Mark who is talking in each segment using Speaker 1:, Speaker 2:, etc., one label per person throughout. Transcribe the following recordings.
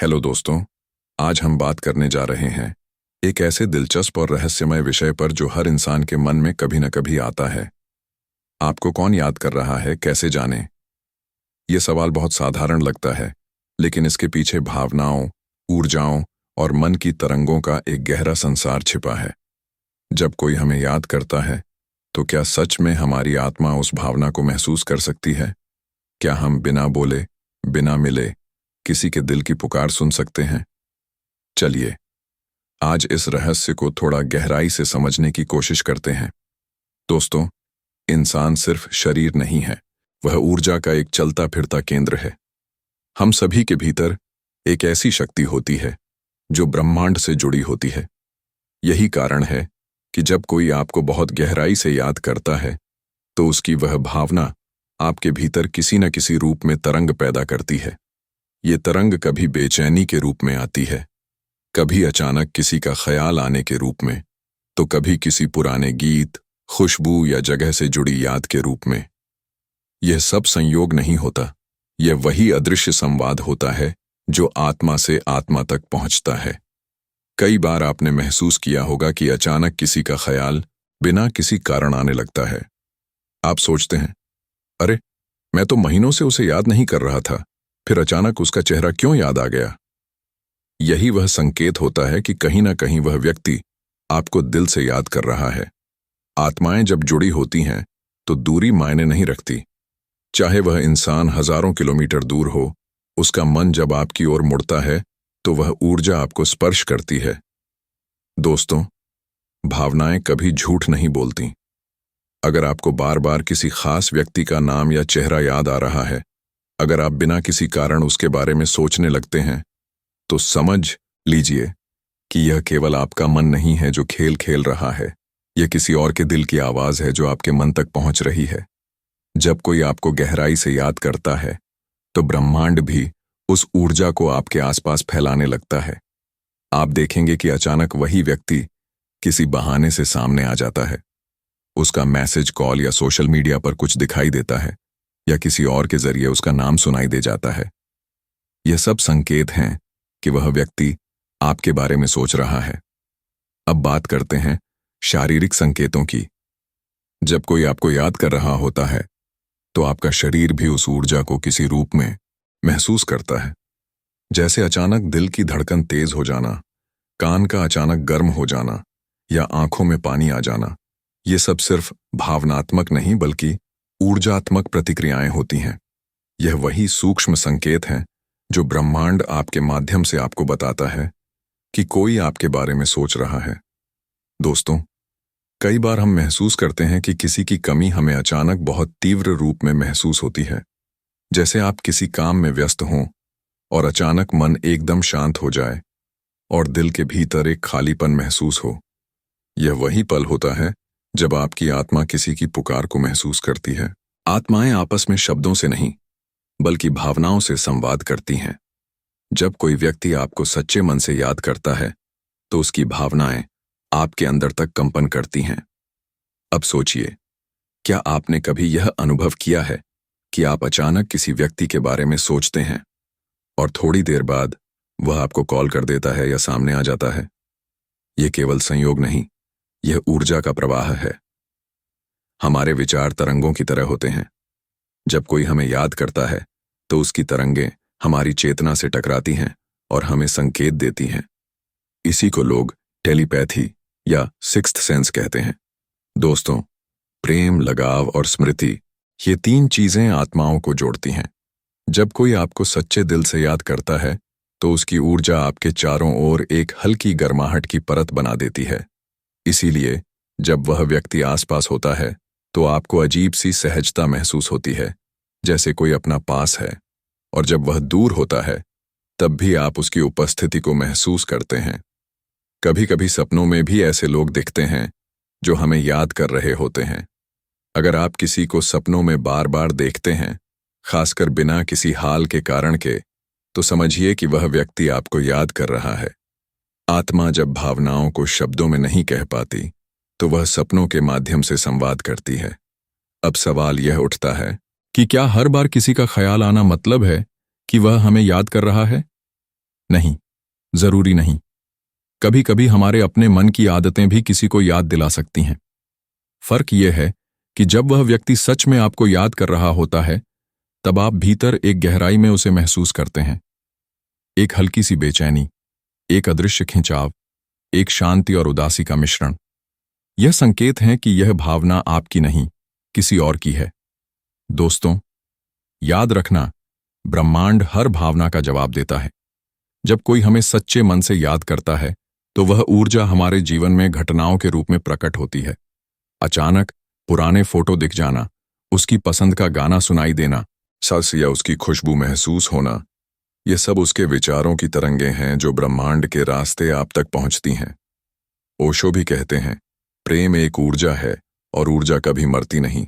Speaker 1: Hello दोस्तों, आज हम बात करने जा रहे हैं एक ऐसे दिलचस्प और रहस्यमय विषय पर जो हर इंसान के मन में कभी न कभी आता है। आपको कौन याद कर रहा है, कैसे जाने? ये सवाल बहुत साधारण लगता है, लेकिन इसके पीछे भावनाओं, ऊर्जाओं और मन की तरंगों का एक गहरा संसार छिपा है। जब कोई हमें याद करता है, तो क्या सच में हमारी आत्मा उस भावना को महसूस कर सकती है? क्या हम बिना बोले, बिना मिले किसी के दिल की पुकार सुन सकते हैं? चलिए, आज इस रहस्य को थोड़ा गहराई से समझने की कोशिश करते हैं। दोस्तों, इंसान सिर्फ शरीर नहीं है, वह ऊर्जा का एक चलता फिरता केंद्र है। हम सभी के भीतर एक ऐसी शक्ति होती है जो ब्रह्मांड से जुड़ी होती है। यही कारण है कि जब कोई आपको बहुत गहराई से याद करता है, तो उसकी वह भावना आपके भीतर किसी न किसी रूप में तरंग पैदा करती है। ये तरंग कभी बेचैनी के रूप में आती है, कभी अचानक किसी का ख्याल आने के रूप में, तो कभी किसी पुराने गीत, खुशबू या जगह से जुड़ी याद के रूप में। यह सब संयोग नहीं होता, यह वही अदृश्य संवाद होता है जो आत्मा से आत्मा तक पहुंचता है। कई बार आपने महसूस किया होगा कि अचानक किसी का ख्याल बिना किसी कारण आने लगता है। आप सोचते हैं, अरे, मैं तो महीनों से उसे याद नहीं कर रहा था, फिर अचानक उसका चेहरा क्यों याद आ गया? यही वह संकेत होता है कि कहीं ना कहीं वह व्यक्ति आपको दिल से याद कर रहा है। आत्माएं जब जुड़ी होती हैं, तो दूरी मायने नहीं रखती। चाहे वह इंसान हजारों किलोमीटर दूर हो, उसका मन जब आपकी ओर मुड़ता है, तो वह ऊर्जा आपको स्पर्श करती है। दोस्तों, भावनाएं कभी झूठ नहीं बोलती। अगर आपको बार बार किसी खास व्यक्ति का नाम या चेहरा याद आ रहा है, अगर आप बिना किसी कारण उसके बारे में सोचने लगते हैं, तो समझ लीजिए कि यह केवल आपका मन नहीं है जो खेल खेल रहा है। यह किसी और के दिल की आवाज है जो आपके मन तक पहुंच रही है। जब कोई आपको गहराई से याद करता है, तो ब्रह्मांड भी उस ऊर्जा को आपके आसपास फैलाने लगता है। आप देखेंगे कि अचानक वही व्यक्ति किसी बहाने से सामने आ जाता है। उसका मैसेज, कॉल या सोशल मीडिया पर कुछ दिखाई देता है, या किसी और के जरिए उसका नाम सुनाई दे जाता है। यह सब संकेत हैं कि वह व्यक्ति आपके बारे में सोच रहा है। अब बात करते हैं शारीरिक संकेतों की। जब कोई आपको याद कर रहा होता है, तो आपका शरीर भी उस ऊर्जा को किसी रूप में महसूस करता है। जैसे अचानक दिल की धड़कन तेज हो जाना, कान का अचानक गर्म हो जाना या आंखों में पानी आ जाना। ये सब सिर्फ भावनात्मक नहीं बल्कि ऊर्जात्मक प्रतिक्रियाएं होती हैं। यह वही सूक्ष्म संकेत हैं जो ब्रह्मांड आपके माध्यम से आपको बताता है कि कोई आपके बारे में सोच रहा है। दोस्तों, कई बार हम महसूस करते हैं कि किसी की कमी हमें अचानक बहुत तीव्र रूप में महसूस होती है। जैसे आप किसी काम में व्यस्त हों और अचानक मन एकदम शांत हो जाए और दिल के भीतर एक खालीपन महसूस हो। यह वही पल होता है जब आपकी आत्मा किसी की पुकार को महसूस करती है। आत्माएं आपस में शब्दों से नहीं, बल्कि भावनाओं से संवाद करती हैं। जब कोई व्यक्ति आपको सच्चे मन से याद करता है, तो उसकी भावनाएं आपके अंदर तक कंपन करती हैं। अब सोचिए, क्या आपने कभी यह अनुभव किया है कि आप अचानक किसी व्यक्ति के बारे में सोचते हैं और थोड़ी देर बाद वह आपको कॉल कर देता है या सामने आ जाता है? यह केवल संयोग नहीं, यह ऊर्जा का प्रवाह है। हमारे विचार तरंगों की तरह होते हैं। जब कोई हमें याद करता है, तो उसकी तरंगें हमारी चेतना से टकराती हैं और हमें संकेत देती हैं। इसी को लोग टेलीपैथी या सिक्स्थ सेंस कहते हैं। दोस्तों, प्रेम, लगाव और स्मृति, ये तीन चीजें आत्माओं को जोड़ती हैं। जब कोई आपको सच्चे दिल से याद करता है, तो उसकी ऊर्जा आपके चारों ओर एक हल्की गर्माहट की परत बना देती है। इसीलिए जब वह व्यक्ति आसपास होता है, तो आपको अजीब सी सहजता महसूस होती है, जैसे कोई अपना पास है। और जब वह दूर होता है, तब भी आप उसकी उपस्थिति को महसूस करते हैं। कभी कभी सपनों में भी ऐसे लोग दिखते हैं जो हमें याद कर रहे होते हैं। अगर आप किसी को सपनों में बार बार देखते हैं, खासकर बिना किसी हाल के कारण के, तो समझिए कि वह व्यक्ति आपको याद कर रहा है। आत्मा जब भावनाओं को शब्दों में नहीं कह पाती, तो वह सपनों के माध्यम से संवाद करती है। अब सवाल यह उठता है कि क्या हर बार किसी का ख्याल आना मतलब है कि वह हमें याद कर रहा है?
Speaker 2: नहीं, जरूरी नहीं। कभी कभी हमारे अपने मन की आदतें भी किसी को याद दिला सकती हैं। फर्क यह है कि जब वह व्यक्ति सच में आपको याद कर रहा होता है, तब आप भीतर एक गहराई में उसे महसूस करते हैं। एक हल्की सी बेचैनी, एक अदृश्य खिंचाव, एक शांति और उदासी का मिश्रण। यह संकेत है कि यह भावना आपकी नहीं, किसी और की है। दोस्तों, याद रखना, ब्रह्मांड हर भावना का जवाब देता है। जब कोई हमें सच्चे मन से याद करता है, तो वह ऊर्जा हमारे जीवन में घटनाओं के रूप में प्रकट होती है। अचानक पुराने फोटो दिख जाना, उसकी पसंद का गाना सुनाई देना,
Speaker 1: सांस या उसकी खुशबू महसूस होना, ये सब उसके विचारों की तरंगें हैं जो ब्रह्मांड के रास्ते आप तक पहुंचती हैं। ओशो भी कहते हैं, प्रेम एक ऊर्जा है और ऊर्जा कभी मरती नहीं।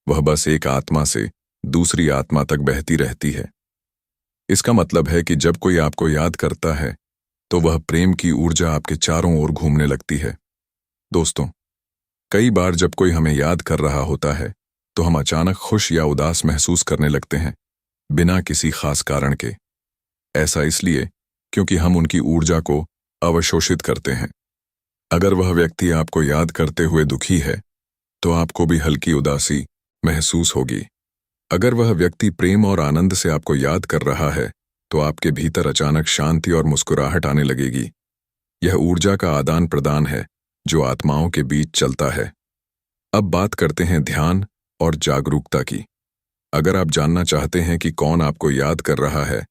Speaker 1: वह बस एक आत्मा से दूसरी आत्मा तक बहती रहती है। इसका मतलब है कि जब कोई आपको याद करता है, तो वह प्रेम की ऊर्जा आपके चारों ओर घूमने लगती है। दोस्तों, कई बार जब कोई हमें याद कर रहा होता है, तो हम अचानक खुश या उदास महसूस करने लगते हैं, बिना किसी खास कारण के। ऐसा इसलिए क्योंकि हम उनकी ऊर्जा को अवशोषित करते हैं। अगर वह व्यक्ति आपको याद करते हुए दुखी है, तो आपको भी हल्की उदासी महसूस होगी। अगर वह व्यक्ति प्रेम और आनंद से आपको याद कर रहा है, तो आपके भीतर अचानक शांति और मुस्कुराहट आने लगेगी। यह ऊर्जा का आदान प्रदान है जो आत्माओं के बीच चलता है। अब बात करते हैं ध्यान और जागरूकता की। अगर आप जानना चाहते हैं कि कौन आपको याद कर रहा है,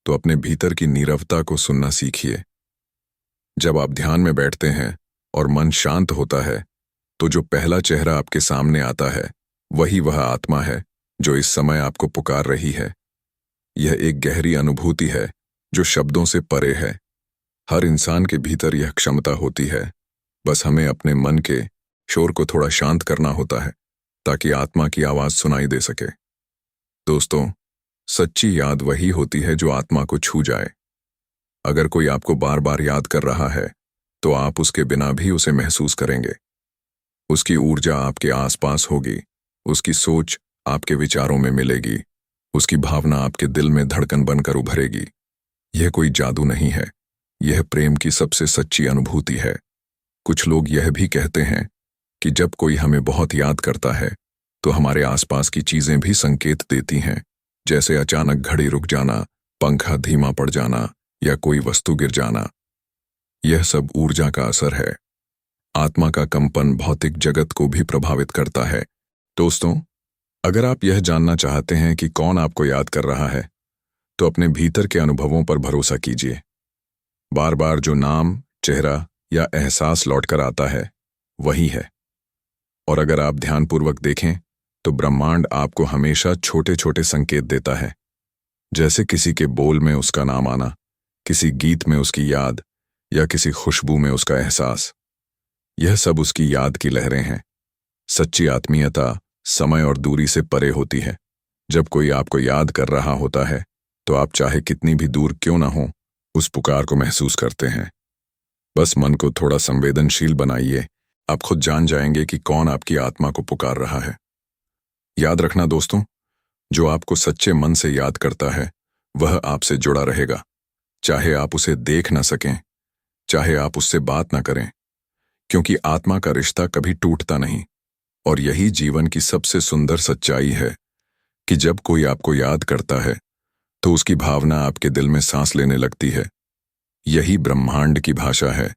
Speaker 1: तो अपने भीतर की नीरवता को सुनना सीखिए। जब आप ध्यान में बैठते हैं और मन शांत होता है, तो जो पहला चेहरा आपके सामने आता है, वही वह आत्मा है जो इस समय आपको पुकार रही है। यह एक गहरी अनुभूति है जो शब्दों से परे है। हर इंसान के भीतर यह क्षमता होती है, बस हमें अपने मन के शोर को थोड़ा शांत करना होता है, ताकि आत्मा की आवाज सुनाई दे सके। दोस्तों, सच्ची याद वही होती है जो आत्मा को छू जाए। अगर कोई आपको बार बार याद कर रहा है, तो आप उसके बिना भी उसे महसूस करेंगे। उसकी ऊर्जा आपके आसपास होगी, उसकी सोच आपके विचारों में मिलेगी, उसकी भावना आपके दिल में धड़कन बनकर उभरेगी। यह कोई जादू नहीं है, यह प्रेम की सबसे सच्ची अनुभूति है। कुछ लोग यह भी कहते हैं कि जब कोई हमें बहुत याद करता है, तो हमारे आसपास की चीजें भी संकेत देती हैं, जैसे अचानक घड़ी रुक जाना, पंखा धीमा पड़ जाना या कोई वस्तु गिर जाना। यह सब ऊर्जा का असर है। आत्मा का कंपन भौतिक जगत को भी प्रभावित करता है। दोस्तों, अगर आप यह जानना चाहते हैं कि कौन आपको याद कर रहा है, तो अपने भीतर के अनुभवों पर भरोसा कीजिए। बार बार जो नाम, चेहरा या एहसास लौटकर आता है, वही है। और अगर आप ध्यानपूर्वक देखें, तो ब्रह्मांड आपको हमेशा छोटे छोटे संकेत देता है, जैसे किसी के बोल में उसका नाम आना, किसी गीत में उसकी याद या किसी खुशबू में उसका एहसास। यह सब उसकी याद की लहरें हैं। सच्ची आत्मीयता समय और दूरी से परे होती है। जब कोई आपको याद कर रहा होता है, तो आप चाहे कितनी भी दूर क्यों ना हो, उस पुकार को महसूस करते हैं। बस मन को थोड़ा संवेदनशील बनाइए, आप खुद जान जाएंगे कि कौन आपकी आत्मा को पुकार रहा है। याद रखना दोस्तों, जो आपको सच्चे मन से याद करता है, वह आपसे जुड़ा रहेगा, चाहे आप उसे देख ना सकें, चाहे आप उससे बात ना करें, क्योंकि आत्मा का रिश्ता कभी टूटता नहीं। और यही जीवन की सबसे सुंदर सच्चाई है कि जब कोई आपको याद करता है, तो उसकी भावना आपके दिल में सांस लेने लगती है। यही ब्रह्मांड की भाषा है,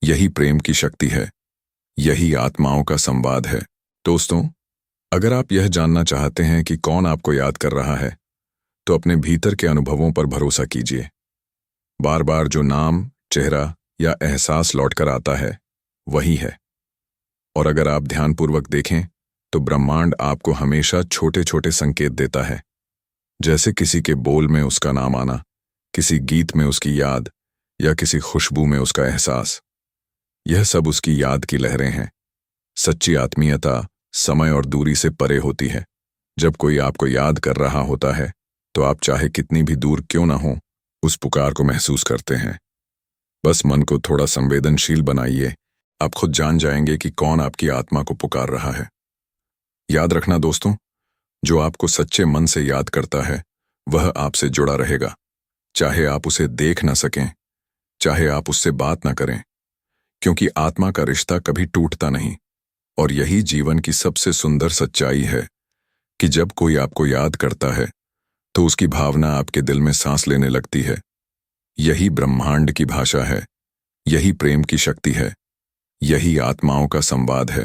Speaker 1: यही प्रेम की शक्ति है, यही आत्माओं का संवाद है। दोस्तों, अगर आप यह जानना चाहते हैं कि कौन आपको याद कर रहा है, तो अपने भीतर के अनुभवों पर भरोसा कीजिए। बार बार जो नाम, चेहरा या एहसास लौटकर आता है, वही है। और अगर आप ध्यानपूर्वक देखें, तो ब्रह्मांड आपको हमेशा छोटे छोटे संकेत देता है, जैसे किसी के बोल में उसका नाम आना, किसी गीत में उसकी याद या किसी खुशबू में उसका एहसास। यह सब उसकी याद की लहरें हैं। सच्ची आत्मीयता समय और दूरी से परे होती है। जब कोई आपको याद कर रहा होता है, तो आप चाहे कितनी भी दूर क्यों ना हो, उस पुकार को महसूस करते हैं। बस मन को थोड़ा संवेदनशील बनाइए, आप खुद जान जाएंगे कि कौन आपकी आत्मा को पुकार रहा है। याद रखना दोस्तों, जो आपको सच्चे मन से याद करता है, वह आपसे जुड़ा रहेगा, चाहे आप उसे देख न सकें, चाहे आप उससे बात न करें, क्योंकि आत्मा का रिश्ता कभी टूटता नहीं। और यही जीवन की सबसे सुंदर सच्चाई है कि जब कोई आपको याद करता है तो उसकी भावना आपके दिल में सांस लेने लगती है। यही ब्रह्मांड की भाषा है, यही प्रेम की शक्ति है, यही आत्माओं का संवाद है।